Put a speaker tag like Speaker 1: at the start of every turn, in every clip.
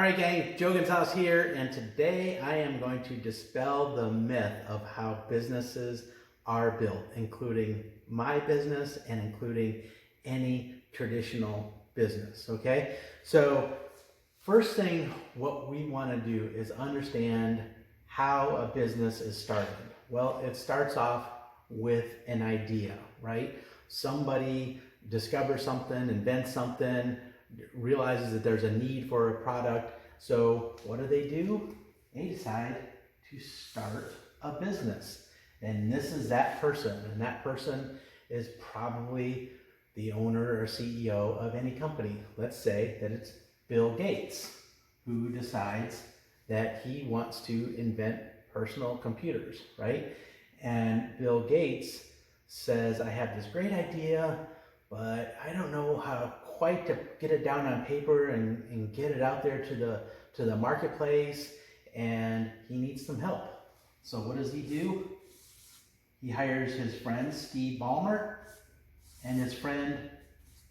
Speaker 1: All right, gang, Joe Gonzalez here, and today I am going to dispel the myth of how businesses are built, including my business and including any traditional business, okay? So first thing, what we want to do is understand how a business is started. Well, it starts off with an idea, right? Somebody discovers something, invents something, realizes that there's a need for a product. So what do? They decide to start a business. And this is that person. And that person is probably the owner or CEO of any company. Let's say that it's Bill Gates, who decides that he wants to invent personal computers, right? And Bill Gates says, I have this great idea, but I don't know how quite to get it down on paper and get it out there to the marketplace, and he needs some help. So what does he do? He hires his friend Steve Ballmer and his friend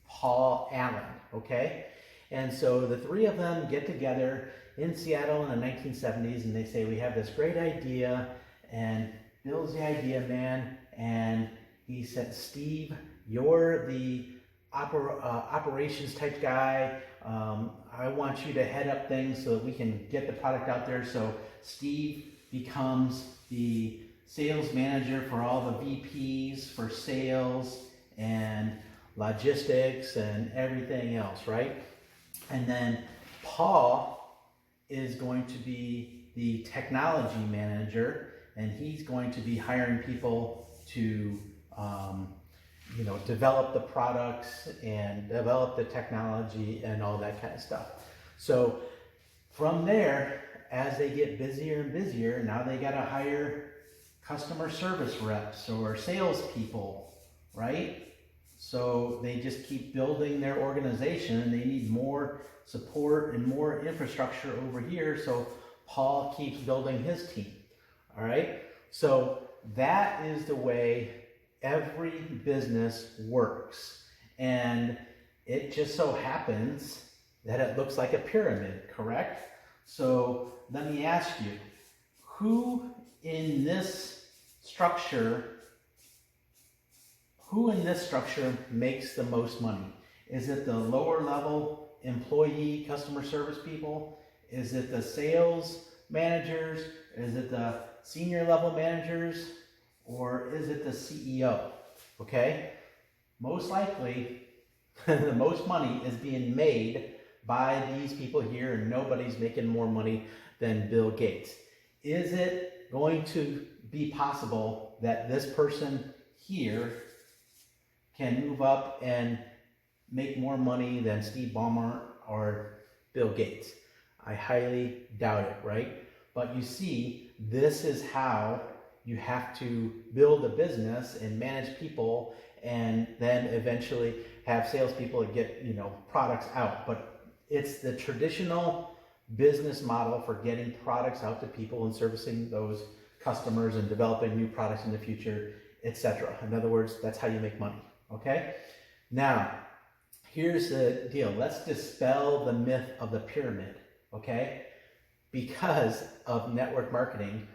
Speaker 1: Paul Allen, okay? And so the three of them get together in Seattle in the 1970s, and they say, we have this great idea, and Bill's the idea man, and he said, Steve, you're the operations type guy. I want you to head up things so that we can get the product out there. So Steve becomes the sales manager for all the VPs for sales and logistics and everything else, right? And then Paul is going to be the technology manager, and he's going to be hiring people to develop the products and develop the technology and all that kind of stuff. So from there, as they get busier and busier, now they got to hire customer service reps or salespeople, right? So they just keep building their organization, and they need more support and more infrastructure over here. So Paul keeps building his team, all right? So that is the way every business works, and it just so happens that it looks like a pyramid, correct? So let me ask you, who in this structure makes the most money? Is it the lower level employee customer service people? Is it the sales managers? Is it the senior level managers? Or is it the CEO? Okay? Most likely, the most money is being made by these people here, and nobody's making more money than Bill Gates. Is it going to be possible that this person here can move up and make more money than Steve Ballmer or Bill Gates? I highly doubt it, right? But you see, this is how you have to build a business and manage people, and then eventually have salespeople that get products out. But it's the traditional business model for getting products out to people and servicing those customers and developing new products in the future, etc. In other words, that's how you make money. Okay? Now, here's the deal. Let's dispel the myth of the pyramid. Okay? Because of network marketing.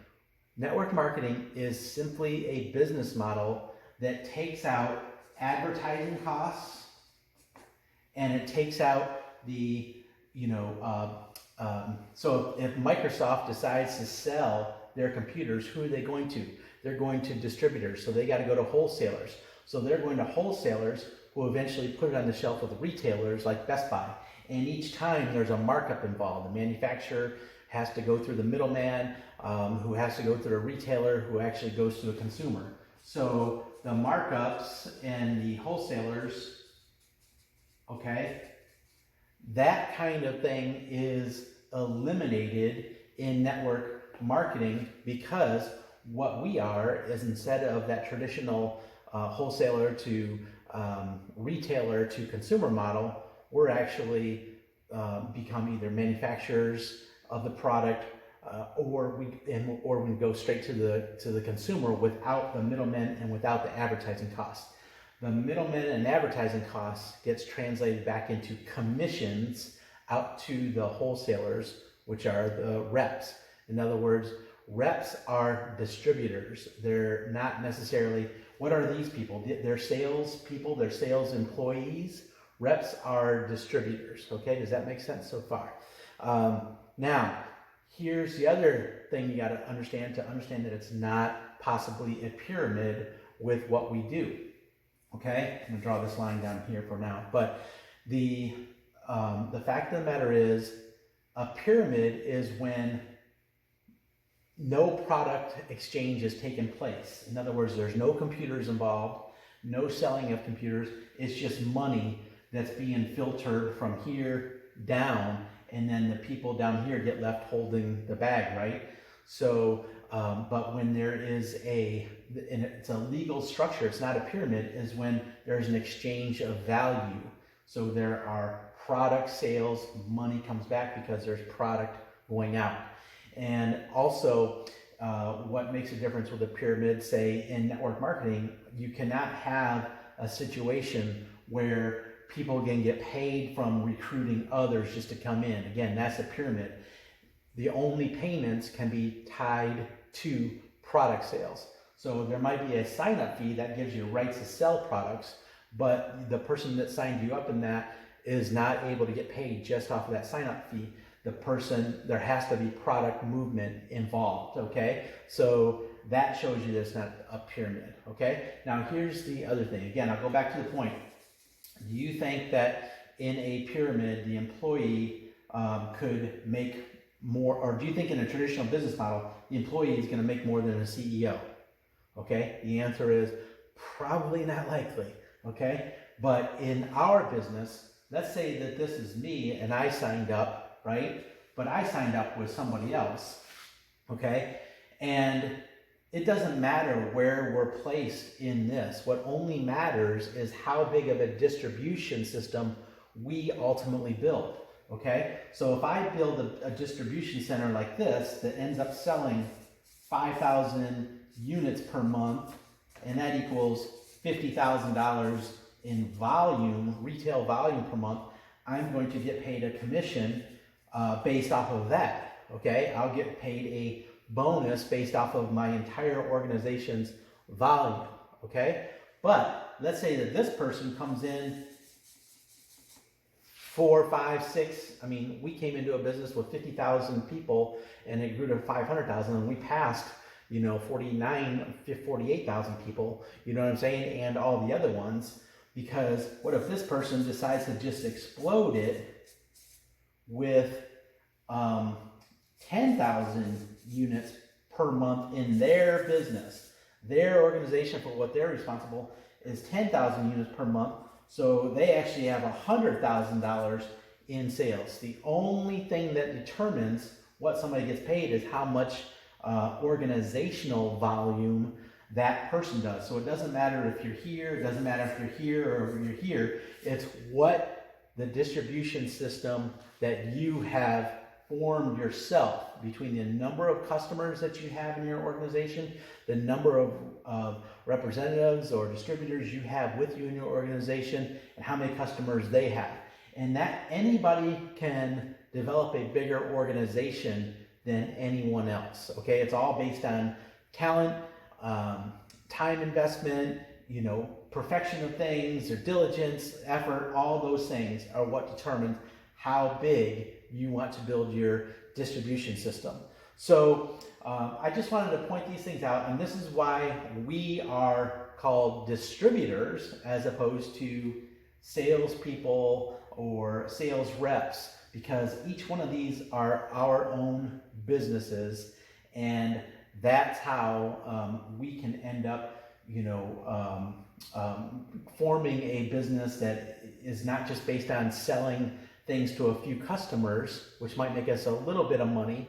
Speaker 1: Network marketing is simply a business model that takes out advertising costs, and it takes out the, so if Microsoft decides to sell their computers, who are they going to? They're going to distributors, so they got to go to wholesalers. So they're going to wholesalers who eventually put it on the shelf with the retailers like Best Buy. And each time there's a markup involved. The manufacturer has to go through the middleman, who has to go through a retailer, who actually goes to a consumer. So the markups and the wholesalers, okay, that kind of thing is eliminated in network marketing, because what we are is, instead of that traditional wholesaler to retailer to consumer model, we're actually become either manufacturers of the product, or we go straight to the consumer without the middlemen and without the advertising costs. The middlemen and advertising costs gets translated back into commissions out to the wholesalers, which are the reps. In other words, reps are distributors. They're not necessarily, what are these people? They're sales people, they're sales employees. Reps are distributors. Okay, does that make sense so far? Now, here's the other thing you got to understand that it's not possibly a pyramid with what we do. Okay, I'm gonna draw this line down here for now. But the fact of the matter is, a pyramid is when no product exchange is taking place. In other words, there's no computers involved, no selling of computers. It's just money that's being filtered from here down, and then the people down here get left holding the bag, right? So, but when there is and it's a legal structure, it's not a pyramid, is when there's an exchange of value. So there are product sales, money comes back because there's product going out. And also, what makes a difference with a pyramid, say in network marketing, you cannot have a situation where people can get paid from recruiting others just to come in. Again, that's a pyramid. The only payments can be tied to product sales. So there might be a sign-up fee that gives you rights to sell products, but the person that signed you up in that is not able to get paid just off of that sign-up fee. There has to be product movement involved, okay? So that shows you that it's not a pyramid, okay? Now here's the other thing. Again, I'll go back to the point. Do you think that in a pyramid, the employee could make more, or do you think in a traditional business model, the employee is going to make more than a CEO? Okay, the answer is probably not likely, okay? But in our business, let's say that this is me and I signed up, right? But I signed up with somebody else, okay? And it doesn't matter where we're placed in this. What only matters is how big of a distribution system we ultimately build, okay? So if I build a distribution center like this that ends up selling 5,000 units per month, and that equals $50,000 in volume, retail volume per month, I'm going to get paid a commission based off of that, okay? I'll get paid a bonus based off of my entire organization's volume, okay? But let's say that this person comes in 4, 5, 6, I mean, we came into a business with 50,000 people and it grew to 500,000 and we passed, 48,000 people, you know what I'm saying? And all the other ones, because what if this person decides to just explode it with 10,000 units per month in their business? Their organization, for what they're responsible, is 10,000 units per month. So they actually have $100,000 in sales. The only thing that determines what somebody gets paid is how much organizational volume that person does. So it doesn't matter if you're here, it doesn't matter if you're here or you're here. It's what the distribution system that you have formed yourself between the number of customers that you have in your organization, the number of representatives or distributors you have with you in your organization, and how many customers they have. And that anybody can develop a bigger organization than anyone else, okay? It's all based on talent, time investment, perfection of things, or diligence, effort. All those things are what determines how big you want to build your distribution system. So I just wanted to point these things out, and this is why we are called distributors as opposed to salespeople or sales reps, because each one of these are our own businesses, and that's how we can end up, forming a business that is not just based on selling things to a few customers, which might make us a little bit of money,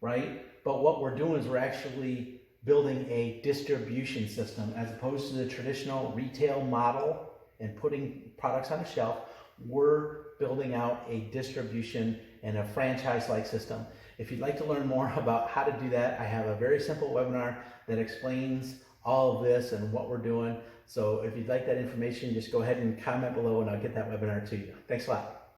Speaker 1: right? But what we're doing is we're actually building a distribution system as opposed to the traditional retail model and putting products on a shelf. We're building out a distribution and a franchise-like system. If you'd like to learn more about how to do that, I have a very simple webinar that explains all of this and what we're doing. So if you'd like that information, just go ahead and comment below and I'll get that webinar to you. Thanks a lot.